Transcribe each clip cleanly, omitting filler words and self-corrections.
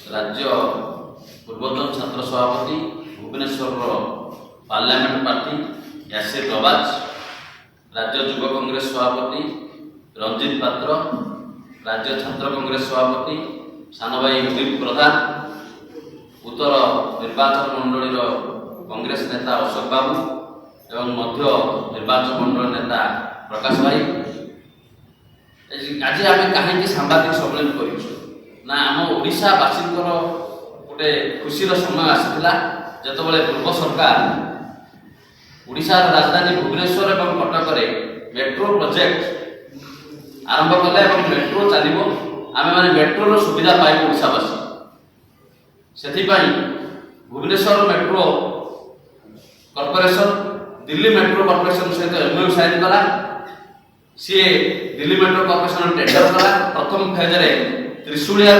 राज्य पूर्वतन छात्र सभापति भुवनेश्वर पार्लियामेंट पार्टी यासिर रवाज, राज्य युव कांग्रेस सभापति रंजित पात्र, राज्य छात्र कांग्रेस सभापति सान भाई उदित प्रधान, उत्तर निर्वाचन मंडल कांग्रेस नेता अशोक बाबू एवं मध्य निर्वाचन मंडल नेता प्रकाश भाई। आज आम कहीं सांबादिक सम्मेलन कर आम ओडावासी गोटे खुशीर समय आसाला जितेबाला पूर्व सरकार ओडिशार राजधानी भुवनेश्वर और कटक मेट्रो प्रोजेक्ट आरंभ कले और मेट्रो चलो आम मैंने मेट्रो सुविधा पाइबू ओडावासी से Bhubaneswar metro corporation Delhi metro corporation सहित एमओयू साइन कला। सी दिल्ली मेट्रो कॉर्पोरेशन टेंडर कला। प्रथम फेज रे त्रिशूलिया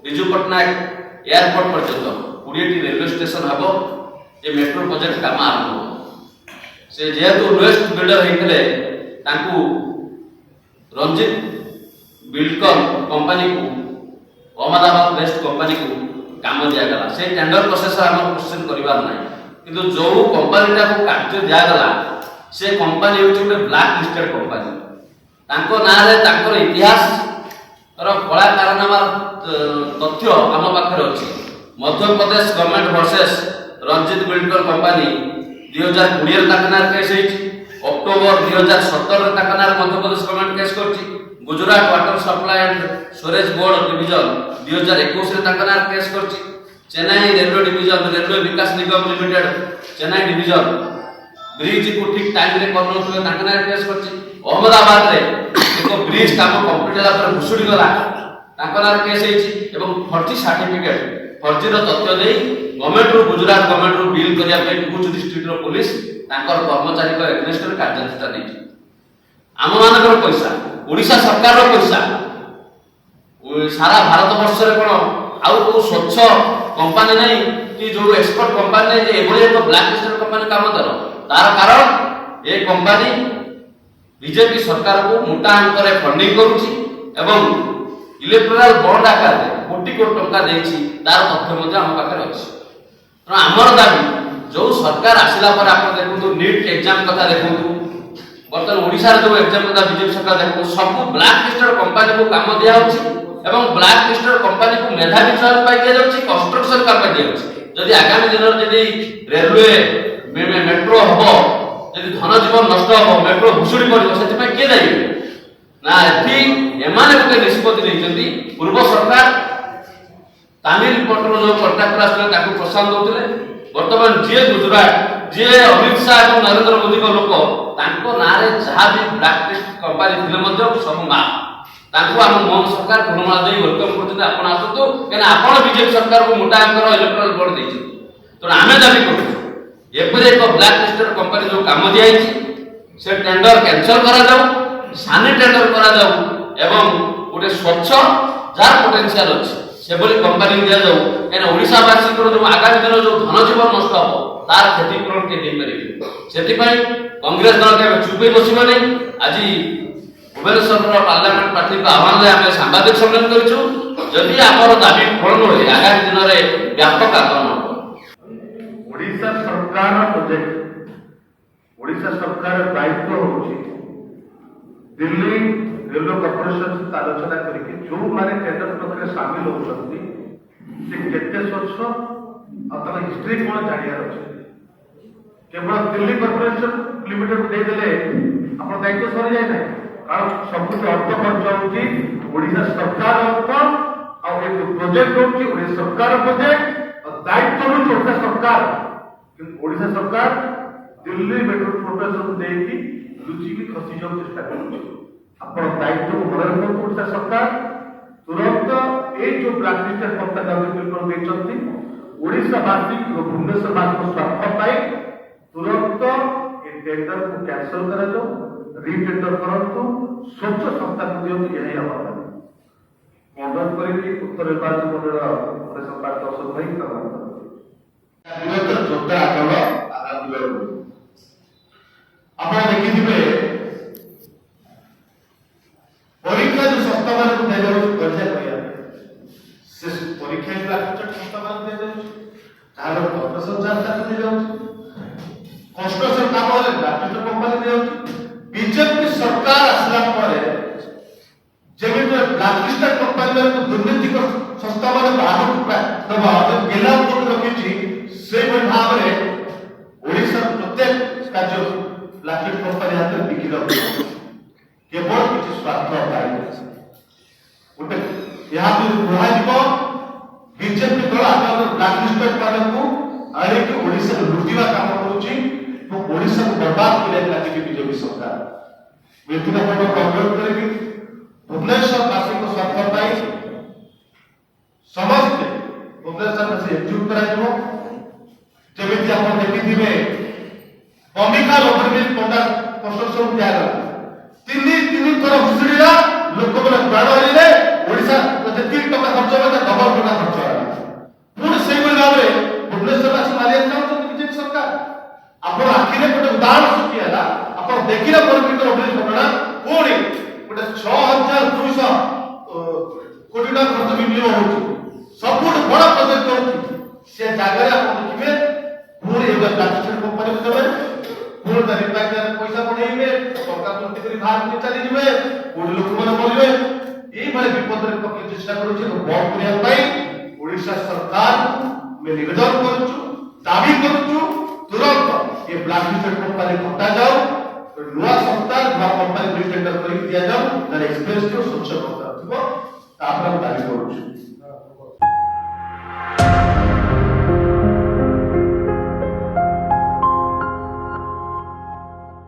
विजु पट्टनायक एयरपोर्ट पर्यटन 20टी रेलवे स्टेशन हम ये मेट्रो प्रोजेक्ट काम आरंभ हो। से जेहेतु लोएस्ट बिल्डर होते रंजित बिल्डकॉन कंपनी को अहमदाबाद बेस्ट कंपनी को काम दिगला। से टेंडर प्रोसेस आम क्वेश्चन करार ना कि जो कंपनीटा को कार्य दिगला से कंपनी हूँ गोटे ब्लैक लिस्टेड कंपनी। ना इतिहास कला कारनामा तथ्य आम पाखे अच्छी। Madhya Pradesh government versus Ranjit Buildcon company 2020 case October 2017 Madhya Pradesh government case कर। Gujarat water supply and storage board division 2021 case कर। Chennai railway division railway Vikas Nigam limited Chennai division bridge को ठीक टाइम रे करन केस कर। अहमदाबाद रे एक ब्रिज काम कंप्लीट होला पर भुसुडी गला केस एवं फर्जी सर्टिफिकेट फर्जी तथ्य दे गवर्नमेंट रो गुजरात गवर्नमेंट रो बिल करिया पे भुज डिस्ट्रिक्ट रो पुलिस तांकर कर्मचारी को एग्नेस्ट रे कार्यचेष्टा नै। आम मानकर पैसा ओडिशा सरकार रो पैसा सारा भारत वर्ष रे कोन आउ को स्वच्छ कंपनी नहीं कि जो एक्सपोर्ट कंपनी नहीं जे एभली एक ब्लैक लिस्टेड कंपनी काम दर तार कारण ए कंपनी बीजेपी सरकार को मोटा अंक रे फंडिंग करूची एवं इलेक्टोरल बॉन्ड आकार कोटी कोटी टंका देछि तार तथ्य मध्ये हम पाखे अछि। तो हमर दाबी जो सरकार आसिला पर आपण देखु नीट एग्जाम कथा देखु बर्तन ओडिसा जो एग्जाम कथा बीजेपी सरकार देखु सब ब्लैक लिस्टेड कंपनी को काम दिया होछि एवं ब्लैक लिस्टेड कंपनी को मेधावी चयन पाई दिया जाउछि कंस्ट्रक्शन काम पाई दिया जाउछि। जदि आगामी दिन जदि रेलवे मेट्रो हबो जदि धन जीवन नष्ट हबो मेट्रो भुसुडी पड़िबो सेति पई के दायी ना एथि एमाने गोटे निष्पत्ति लेइछन्ती। पूर्व सरकार तामिल पटरो जो कॉन्ट्रैक्टर आसले ताकू प्रोत्साहन दउतले वर्तमान जे गुजरात जे अमित शाह और नरेंद्र मोदी को लोक तांको नारे जहा भी ब्लैक लिस्ट कंपनी थिले मध्ये सब मा तांको हम मोहन सरकार पुनमाला देई वेलकम करते आपण आसतो केना आपण बीजेपी सरकार को मोटा अंकर इलेक्टोरल बोर्ड देछि। तो आमे दाबी करू एपरे एक ब्लैक लिस्टेड कंपनी जो काम दियाई से टेंडर कैंसिल करा जाऊ सानी टेंडर करा जाऊ एवं गोटे स्वच्छ जार पोटेंशियल अछि से बोली कंपनी दिया जाऊ एना ओडिसा वासी को जो आगामी दिन जो धन जीवन नष्ट हो तार क्षतिपूरण के दे परिबे सेति पई कांग्रेस दल के चुपे बसिबो नै। आज भुवनेश्वर पार्लियामेंट पार्टी को आह्वान आम सांबादिक सम्मेलन करूँ जदि आमर दाबी पूर्ण हुए आगामी दिन में व्यापक आंदोलन हो। ओडिशा सरकार प्रोजेक्ट ओडिशा सरकार दायित्व होची दिल्ली रेलवे कॉर्पोरेशन से आलोचना करके जो माने टेंडर प्रक्रिया शामिल होती से केते स्वच्छ अथवा हिस्ट्री कोन जानियार अछि। केवल दिल्ली कॉर्पोरेशन लिमिटेड दे देले अपन दायित्व सर जाय नै कारण सब अर्थ खर्च होची ओडिशा सरकार अर्थ आ एक प्रोजेक्ट होची ओडिशा सरकार प्रोजेक्ट और दायित्व होची ओडिशा सरकार कि ओडिशा सरकार दिल्ली मेट्रो कॉर्पोरेशन देकी लुची की खसी जो चेष्टा करूची अपन दायित्व मरण को ओडिशा सरकार तुरंत ए जो ब्लैक लिस्टेड कंपनी बिल्कुल देचंती ओडिशा वासी भुवनेश्वर वासी को स्वार्थ पाई तुरंत ए टेंडर को कैंसिल करा जाओ रीटेंडर करंतु स्वच्छ संस्था को दियो यही हमारा अनुरोध करेंगे उत्तर निर्वाचन मंडल अपने संपादक अशोक भाई का जोता दल आगामी आप देखिए परीक्षा जो संस्था मान को ପରୀକ୍ଷା ବ୍ଲାଷ୍ଟେଡ୍ ସଂସ୍ଥା ମାନ ଦିଆଯାଉଛି, ଯାହାର କର୍ପୋରେସନ ଚାର୍ଜ ତାକୁ ଦିଆଯାଉଛି, କନ୍ଷ୍ଟ୍ରକ୍ସନ କାମ ହେଲେ ବ୍ଲାଷ୍ଟେଡ୍ କମ୍ପାନୀ ଦିଆଯାଉଛି। ବିଜେପି ସରକାର ଆସିଲା ପରେ ଯେମିତି ବ୍ଲାଷ୍ଟେଡ୍ କମ୍ପାନୀ ଦୁର୍ନୀତି ସଂସ୍ଥା ମାନେ ବାହାରକୁ ଗେଲା ଉପରେ ରଖିଛି, ସେଇଭଳି ଭାବରେ ଓଡ଼ିଶାର ପ୍ରତ୍ୟେକ କାର୍ଯ୍ୟ ବ୍ଲାଷ୍ଟେଡ୍ କମ୍ପାନୀ ହାତରେ ବିକି ରଖୁଛି କେବଳ କିଛି ସ୍ୱାର୍ଥ ପାଇଁ। ଗୋଟେ ଏହାକୁ କୁହାଯିବ ବିଜେପି ଦଳ ଆମର ବ୍ଲାକଲିଷ୍ଟେଡ୍ ମାନଙ୍କୁ ଆଣିକି ଓଡ଼ିଶାରେ ଲୁଟିବା କାମ କରୁଛି ଏବଂ ଓଡ଼ିଶାକୁ ବର୍ବାଦ କରିବାକୁ ଲାଗିଛି ବିଜେପି ସରକାର। ଏଥିପାଇଁ ମୁଁ ଅନୁରୋଧ କରିବି ଭୁବନେଶ୍ୱର ବାସୀଙ୍କ ସ୍ୱାର୍ଥ ପାଇଁ ସମସ୍ତେ ଭୁବନେଶ୍ୱରବାସୀ ଏକଜୁଟ କରାଯିବ। ଯେମିତି ଆପଣ ଦେଖିଥିବେ ବମ୍ବିଖା ଓଭରବ୍ରିଜ ପଣ୍ଡା କନଷ୍ଟ୍ରକ୍ସନ ଦିଆଗଲା, ତିନି ଥର ଭୁଷୁଡ଼ିଲା, ଲୋକମାନେ ପ୍ରାଣ ହରିଲେ, ଓଡ଼ିଶା ଯେତିକି ଟଙ୍କା ଖର୍ଚ୍ଚ ହେବ ତା ଡବଲ ଟଙ୍କା ଖର୍ଚ୍ଚ ହେଲା। ପୁଣି ସେଇଭଳି ଭାବରେ ଭୁବନେଶ୍ୱରବାସୀ ମାରିବାକୁ ଚାହୁଁଛନ୍ତି ବିଜେପି ସରକାର। ଆପଣ ଆଖିରେ ଗୋଟେ ଉଦାହରଣ ସୃଷ୍ଟି ହେଲା, ଆପଣ ଦେଖିଲେ ପରିପ୍ରେକ୍ଷୀରେ ଓଭରବ୍ରିଜ ଘଟଣା, ପୁଣି ଗୋଟେ 6,200 କୋଟି ଟଙ୍କା ଖର୍ଚ୍ଚ ବିନିଯୋଗ ହଉଛି, ସବୁଠୁ ବଡ଼ ପ୍ରୋଜେକ୍ଟ ହଉଛି, ସେ ଜାଗାରେ ଆପଣ ଦେଖିବେ ପୁଣି ଏବେ ବ୍ଲାଷ୍ଟେଡ୍ କମ୍ପାନୀକୁ ଦେବେ, ପୁଣି ତା ରିପାଇଜରେ ପଇସା ବଢେଇବେ, ଟଙ୍କା ଦୁର୍ନୀତି କରି ବାହାରକୁ ଚାଲିଯିବେ, କୋଟି ଲୋକମାନେ ମରିବେ। এইভাবে বিপদের পক্ষে চেষ্টা করছে বন্ধ করিয়া পাই ওড়িশা সরকারକୁ ଆମେ ନିବେଦନ କରୁଛୁ, ଦାବି କରୁଛୁ ତୁରନ୍ତ ଏ ବ୍ଲାକଲିଷ୍ଟେଡ୍ କମ୍ପାନୀ ହଟା ଯାଉ, ନୂଆ ସଂସ୍ଥା ନୂଆ କମ୍ପାନୀ ରିଟେଣ୍ଡର କରିକି ଦିଆଯାଉ, ତାର ଏକ୍ସପେରିଏନ୍ସ ସ୍ୱଚ୍ଛ ଥିବ, ତାପରେ ଆମେ ଦାବି କରୁଛୁ।